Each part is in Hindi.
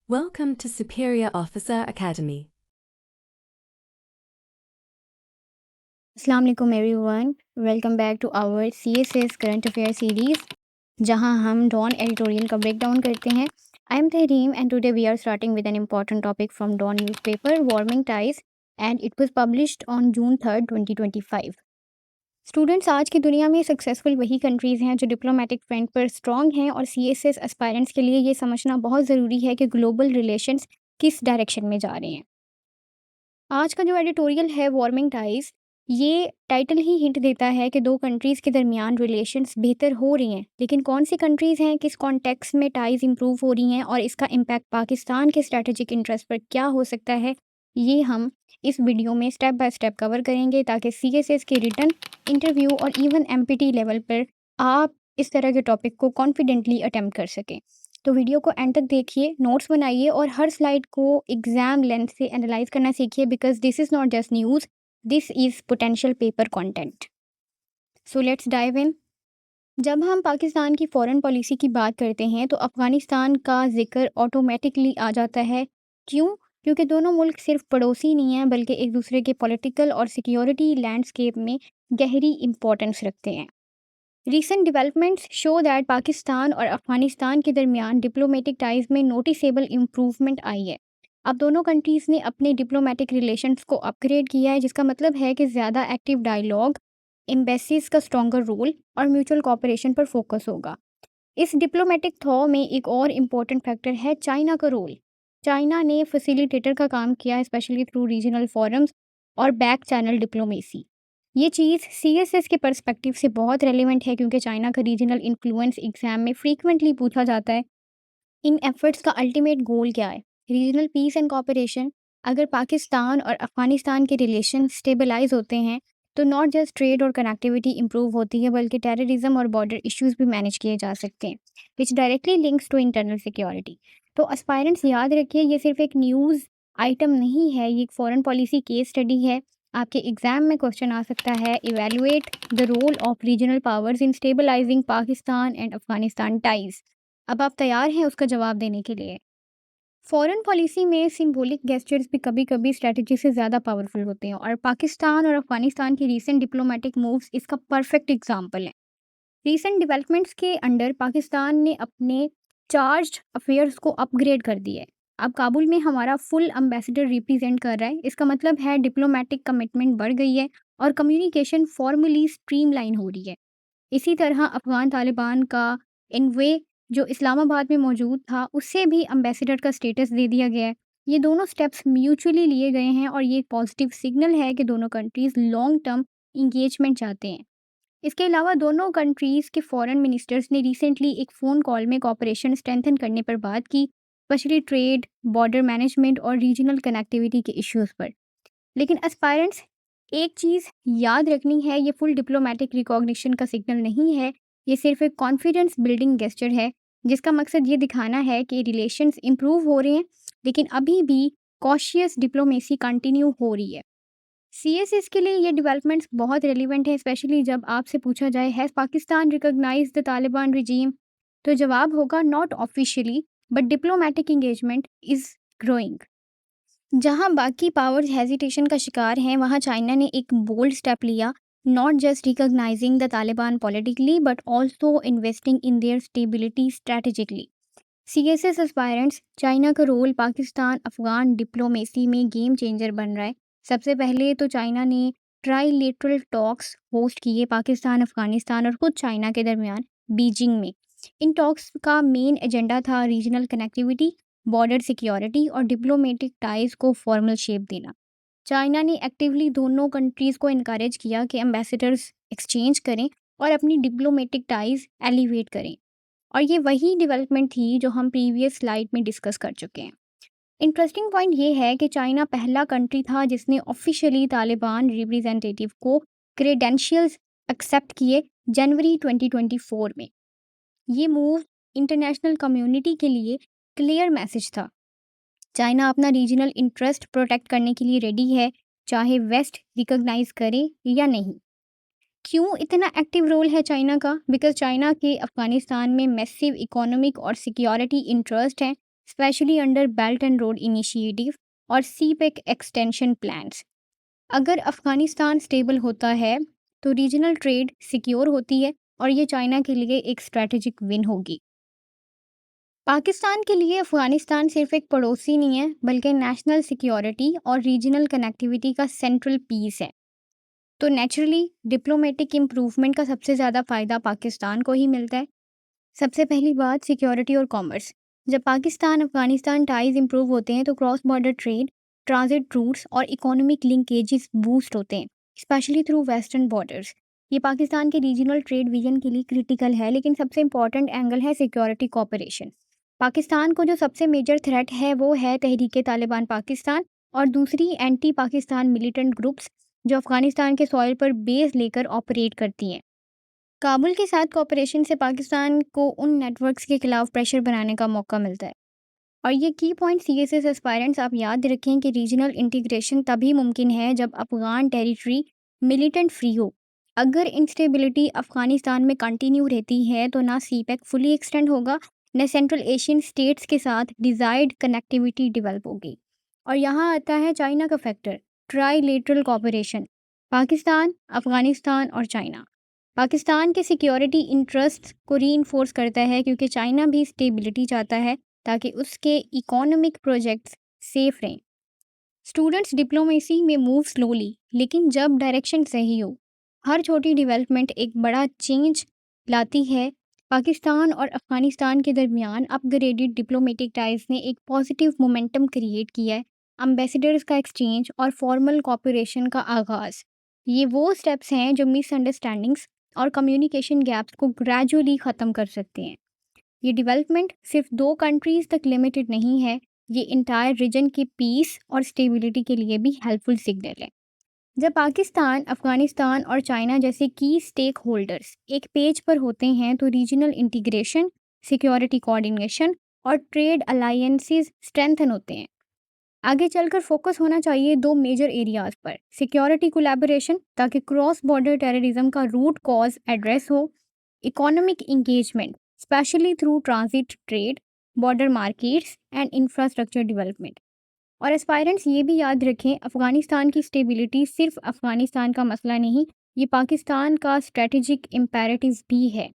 Welcome to Superior Officer Academy. Assalamu alaikum everyone. Welcome back to our CSS Current Affairs series जहां हम डॉन एडिटोरियल का ब्रेकडाउन करते हैं. I am Tahreem and today we are starting with an important topic from Dawn newspaper, Warming Ties, and it was published on June 3rd, 2025. Students, आज की दुनिया में सक्सेसफुल वही कंट्रीज़ हैं जो डिप्लोमेटिक फ्रंट पर स्ट्रॉन्ग हैं और CSS एस्पायरेंट्स के लिए ये समझना बहुत ज़रूरी है कि ग्लोबल रिलेशंस किस डायरेक्शन में जा रहे हैं. आज का जो एडिटोरियल है वार्मिंग टाइज, ये टाइटल ही हिंट देता है कि दो कंट्रीज़ के दरमियान रिलेशंस बेहतर हो रही हैं, लेकिन कौन सी कंट्रीज़ हैं, किस कॉन्टेक्स्ट में टाइज इंप्रूव हो रही हैं और इसका इम्पैक्ट पाकिस्तान के स्ट्रेटेजिक इंटरेस्ट पर क्या हो सकता है, ये हम इस वीडियो में स्टेप बाय स्टेप कवर करेंगे ताकि CSS के रिटर्न, इंटरव्यू और इवन MPT लेवल पर आप इस तरह के टॉपिक को कॉन्फिडेंटली अटेम्प्ट कर सकें. तो वीडियो को एंड तक देखिए, नोट्स बनाइए और हर स्लाइड को एग्जाम लेंथ से एनालाइज करना सीखिए because this is not just news, this is potential paper content. So let's dive in. जब हम पाकिस्तान की फॉरेन पॉलिसी की बात करते हैं तो अफ़गानिस्तान का जिक्र ऑटोमेटिकली आ जाता है. क्यों? क्योंकि दोनों मुल्क सिर्फ पड़ोसी नहीं हैं बल्कि एक दूसरे के पॉलिटिकल और सिक्योरिटी लैंडस्केप में गहरी इंपॉर्टेंस रखते हैं. Recent developments show that Pakistan और अफ़गानिस्तान के दरमियान डिप्लोमेटिक टाइज़ में नोटिसेबल इम्प्रूवमेंट आई है. अब दोनों कंट्रीज़ ने अपने डिप्लोमेटिक रिलेशंस को अपग्रेड किया है, जिसका मतलब है कि ज़्यादा एक्टिव डायलॉग, एम्बेसीज का स्ट्रॉन्गर रोल और म्यूचुअल कोऑपरेशन पर फोकस होगा. इस डिप्लोमेटिक थॉ में एक और इम्पोर्टेंट फैक्टर है चाइना का रोल. चाइना ने फैसिलिटेटर का काम किया है, स्पेशली थ्रू रीजनल फोरम्स और बैक चैनल डिप्लोमेसी. ये चीज़ CSS के पर्सपेक्टिव से बहुत रेलिवेंट है क्योंकि चाइना का रीजनल इन्फ्लुएंस एग्जाम में फ्रीक्वेंटली पूछा जाता है. इन एफर्ट्स का अल्टीमेट गोल क्या है? Regional piece and cooperation. अगर पाकिस्तान और अफगानिस्तान के रिलेशन स्टेबलाइज होते हैं तो नॉट जस्ट ट्रेड और कनेक्टिविटी इंप्रूव होती है बल्कि टेररिज्म और बॉर्डर इश्यूज भी मैनेज किए जा सकते हैं, which directly links to internal security. तो एस्पायरेंट्स याद रखिए, ये सिर्फ एक न्यूज़ आइटम नहीं है, ये एक फॉरेन पॉलिसी केस स्टडी है. आपके एग्जाम में क्वेश्चन आ सकता है, evaluate the role of regional powers in stabilising Pakistan and Afghanistan ties. अब आप तैयार हैं उसका जवाब देने के लिए? फॉरेन पॉलिसी में सिंबॉलिक गेस्चर्स भी कभी कभी स्ट्रेटजी से ज़्यादा पावरफुल होते हैं और पाकिस्तान और अफगानिस्तान की रीसेंट डिप्लोमेटिक मूव्स इसका परफेक्ट एग्जांपल है. रीसेंट डेवलपमेंट्स के अंडर पाकिस्तान ने अपने चार्ज्ड अफेयर्स को अपग्रेड कर दिया है. अब काबुल में हमारा फुल एम्बेसडर रिप्रेजेंट कर रहा है. इसका मतलब है डिप्लोमेटिक कमिटमेंट बढ़ गई है और कम्युनिकेशन फॉर्मली स्ट्रीमलाइन हो रही है. इसी तरह अफ़गान तालिबान का एनवे जो इस्लामाबाद में मौजूद था, उससे भी एम्बेसडर का स्टेटस दे दिया गया है. ये दोनों स्टेप्स म्यूचुअली लिए गए हैं और ये एक पॉजिटिव सिग्नल है कि दोनों कंट्रीज़ लॉन्ग टर्म इंगेजमेंट चाहते हैं. इसके अलावा दोनों कंट्रीज़ के फॉरेन मिनिस्टर्स ने रिसेंटली एक फ़ोन कॉल में कॉपरेशन स्ट्रेंथन करने पर बात की, स्पेशली ट्रेड, बॉर्डर मैनेजमेंट और रीजनल कनेक्टिविटी के इश्यूज़ पर. लेकिन एस्पायरेंट्स, एक चीज़ याद रखनी है, ये फुल डिप्लोमेटिक रिकॉग्निशन का सिग्नल नहीं है, ये सिर्फ एक कॉन्फिडेंस बिल्डिंग गेस्चर है जिसका मकसद ये दिखाना है कि रिलेशंस इंप्रूव हो रहे हैं, लेकिन अभी भी कॉशियस डिप्लोमेसी कंटिन्यू हो रही है. CSS के लिए ये डेवलपमेंट्स बहुत रेलिवेंट है, स्पेशली जब आपसे पूछा जाए has Pakistan recognise the Taliban regime, तो जवाब होगा not officially but diplomatic engagement is growing. जहां बाकी पावर्स हेजिटेशन का शिकार हैं, वहां चाइना ने एक बोल्ड स्टेप लिया, not just recognising the Taliban politically but also investing in their stability strategically. CSS aspirants, China का रोल पाकिस्तान अफगान डिप्लोमेसी में गेम चेंजर बन रहा है. सबसे पहले तो चाइना ने ट्राईलेटरल टॉक्स होस्ट किए पाकिस्तान, अफगानिस्तान और खुद चाइना के दरमियान बीजिंग में. इन टॉक्स का मेन एजेंडा था रीजनल कनेक्टिविटी, बॉर्डर सिक्योरिटी और डिप्लोमेटिक टाइज को फॉर्मल शेप देना. चाइना ने एक्टिवली दोनों कंट्रीज़ को इनकरेज किया कि एम्बेसडर्स एक्सचेंज करें और अपनी डिप्लोमेटिक टाइज एलिवेट करें. और ये वही डेवलपमेंट थी जो हम प्रीवियस स्लाइड में डिस्कस कर चुके हैं. इंटरेस्टिंग पॉइंट ये है कि चाइना पहला कंट्री था जिसने ऑफिशियली तालिबान रिप्रेजेंटेटिव को क्रेडेंशियल्स एक्सेप्ट किए जनवरी 2024 में. ये मूव इंटरनेशनल कम्युनिटी के लिए क्लियर मैसेज था. चाइना अपना रीजनल इंटरेस्ट प्रोटेक्ट करने के लिए रेडी है, चाहे वेस्ट रिकॉग्नाइज करे या नहीं. क्यों इतना एक्टिव रोल है चाइना का? बिकॉज चाइना के अफगानिस्तान में मैसिव इकोनॉमिक और सिक्योरिटी इंटरेस्ट हैं. Specially under belt and road initiative और सीपेक एक्सटेंशन प्लान्स। अगर अफगानिस्तान स्टेबल होता है तो रीजनल ट्रेड सिक्योर होती है और ये चाइना के लिए एक स्ट्रैटेजिक विन होगी। पाकिस्तान के लिए अफगानिस्तान सिर्फ एक पड़ोसी नहीं है बल्कि नेशनल सिक्योरिटी और रीजनल कनेक्टिविटी का सेंट्रल पीस है। तो नेचुरली डिप्लोमेटिक इम्प्रूवमेंट का सबसे ज़्यादा फ़ायदा पाकिस्तान को ही मिलता है। सबसे पहली बात सिक्योरिटी और कॉमर्स। जब पाकिस्तान अफगानिस्तान टाइज इंप्रूव होते हैं तो cross border trade, transit routes और इकोनॉमिक लिंकेजेस बूस्ट होते हैं, स्पेशली थ्रू वेस्टर्न बॉर्डर्स। ये पाकिस्तान के रीजनल ट्रेड विजन के लिए क्रिटिकल है, लेकिन सबसे इंपॉर्टेंट एंगल है सिक्योरिटी कॉपरेशन। पाकिस्तान को जो सबसे मेजर थ्रेट है वो है तहरीक तालिबान पाकिस्तान और दूसरी एंटी पाकिस्तान मिलिटेंट ग्रुप्स जो अफगानिस्तान के सॉइल पर बेस लेकर ऑपरेट करती हैं। काबुल के साथ कोऑपरेशन से पाकिस्तान को उन नेटवर्क्स के खिलाफ प्रेशर बनाने का मौका मिलता है। और ये की पॉइंट सीएसएस एस्पायरेंट्स आप याद रखें कि रीजनल इंटीग्रेशन तभी मुमकिन है जब अफगान टेरिटरी मिलिटेंट फ्री हो। अगर इंस्टेबिलिटी अफगानिस्तान में कंटिन्यू रहती है तो ना सीपेक फुली एक्सटेंड होगा, न सेंट्रल एशियन स्टेट्स के साथ डिजायर्ड कनेक्टिविटी डेवलप होगी। और यहाँ आता है चाइना का factor, trilateral cooperation, Pakistan, Afghanistan और चाइना। पाकिस्तान के सिक्योरिटी इंटरेस्ट को रीइंफोर्स करता है क्योंकि चाइना भी स्टेबिलिटी चाहता है ताकि उसके इकोनॉमिक प्रोजेक्ट्स सेफ रहें। स्टूडेंट्स डिप्लोमेसी में मूव स्लोली, लेकिन जब डायरेक्शन सही हो, हर छोटी डेवलपमेंट एक बड़ा चेंज लाती है। पाकिस्तान और अफगानिस्तान के दरमियान अपग्रेडेड डिप्लोमेटिक टाइज ने एक पॉजिटिव मोमेंटम क्रिएट किया है। एम्बेसडर्स का एक्सचेंज और फॉर्मल कॉपरेशन का आगाज़, ये वो स्टेप्स हैं जो मिसअंडरस्टैंडिंग्स और कम्युनिकेशन गैप्स को ग्रेजुअली ख़त्म कर सकते हैं। ये डेवलपमेंट सिर्फ 2 कंट्रीज़ तक लिमिटेड नहीं है, ये इंटायर रीजन के पीस और स्टेबिलिटी के लिए भी हेल्पफुल सिग्नल है। जब पाकिस्तान, अफगानिस्तान और चाइना जैसे की स्टेक होल्डर्स एक पेज पर होते हैं तो रीजनल इंटीग्रेशन, सिक्योरिटी कोऑर्डिनेशन और ट्रेड अलायंसेस स्ट्रेंथन होते हैं। आगे चलकर फोकस होना चाहिए 2 मेजर एरियाज़ पर। सिक्योरिटी कोलैबोरेशन ताकि क्रॉस बॉर्डर टेररिज्म का रूट कॉज एड्रेस हो, economic engagement specially through transit trade, border markets and infrastructure development. और एस्पायरेंट्स ये भी याद रखें, अफगानिस्तान की स्टेबिलिटी सिर्फ अफगानिस्तान का मसला नहीं, ये पाकिस्तान का स्ट्रेटेजिक इम्पेरेटिव भी है।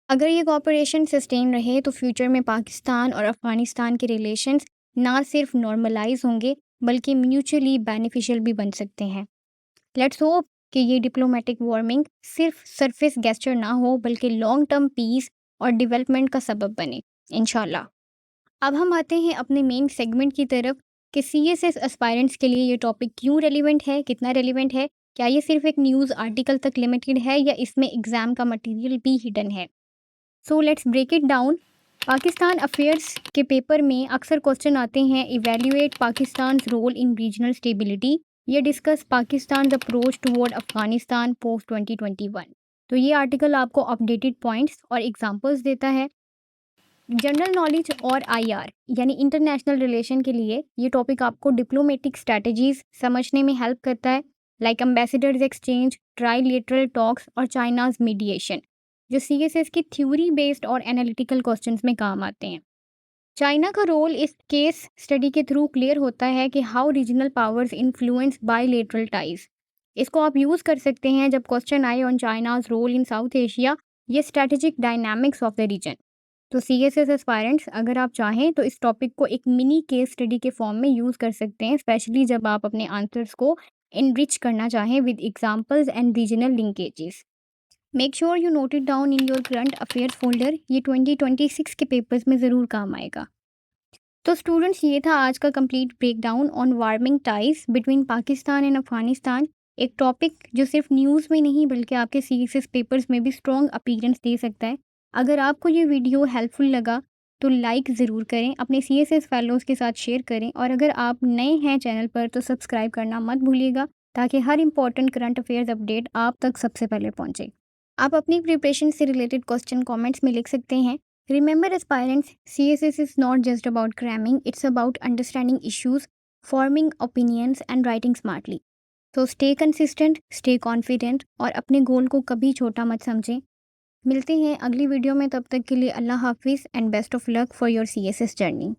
अगर ये कोऑपरेशन सस्टेन रहे तो फ्यूचर में पाकिस्तान और अफगानिस्तान के रिलेशंस ना सिर्फ नॉर्मलाइज होंगे बल्कि म्यूचुअली बेनिफिशियल भी बन सकते हैं। लेट्स होप कि ये डिप्लोमेटिक वार्मिंग सिर्फ सरफेस गेस्चर ना हो बल्कि लॉन्ग टर्म पीस और डेवलपमेंट का सबब बने, इंशाल्लाह। अब हम आते हैं अपने मेन सेगमेंट की तरफ कि सीएसएस एस्पायरेंट्स के लिए ये टॉपिक क्यों रेलिवेंट है, कितना रेलिवेंट है, क्या ये सिर्फ एक न्यूज़ आर्टिकल तक लिमिटेड है या इसमें एग्ज़ाम का मटेरियल भी हिडन है। So let's break it down. Pakistan affairs के पेपर में अक्सर क्वेश्चन आते हैं, evaluate Pakistan role in regional stability, ये discuss Pakistan approach toward Afghanistan post 2021। तो ये आर्टिकल आपको अपडेटेड पॉइंट्स और एग्जांपल्स देता है। जनरल नॉलेज और आईआर यानी इंटरनेशनल रिलेशन के लिए ये टॉपिक आपको डिप्लोमेटिक स्ट्रैटेजीज समझने में हेल्प करता है, like ambassadors exchange, trilateral talks और चाइनाज मीडिएशन, जो सीएसएस की थ्योरी बेस्ड और एनालिटिकल क्वेश्चंस में काम आते हैं। चाइना का रोल इस केस स्टडी के थ्रू क्लियर होता है कि how regional powers influence bilateral ties. इसको आप यूज़ कर सकते हैं जब क्वेश्चन आए on China's role in South Asia या strategic dynamics of the region. तो सीएसएस एस्पायरेंट्स, अगर आप चाहें तो इस टॉपिक को एक मिनी केस स्टडी के फॉर्म में यूज़ कर सकते हैं, स्पेशली जब आप अपने आंसर्स को इनरिच करना चाहें with examples and regional linkages. Make sure you note it down in your current affairs folder, ये 2026 के पेपर्स में ज़रूर काम आएगा। तो स्टूडेंट्स, ये था आज का complete breakdown on warming ties between Pakistan and Afghanistan, एक टॉपिक जो सिर्फ न्यूज़ में नहीं बल्कि आपके सीएसएस पेपर्स में भी स्ट्रॉन्ग अपीयरेंस दे सकता है। अगर आपको ये वीडियो हेल्पफुल लगा तो लाइक ज़रूर करें, अपने सीएसएस फेलोज़ के साथ शेयर करें और अगर आप नए हैं चैनल पर तो सब्सक्राइब करना मत भूलिएगा ताकि हर इंपॉर्टेंट करंट अफेयर्स अपडेट आप तक सबसे पहले पहुंचे। आप अपनी प्रिपरेशन से रिलेटेड क्वेश्चन कमेंट्स में लिख सकते हैं। Remember aspirants, CSS is not just about cramming, it's about understanding issues, forming opinions and writing smartly. तो स्टे कंसिस्टेंट, स्टे कॉन्फिडेंट और अपने गोल को कभी छोटा मत समझें। मिलते हैं अगली वीडियो में, तब तक के लिए अल्लाह हाफिज़ and best of luck for your CSS journey.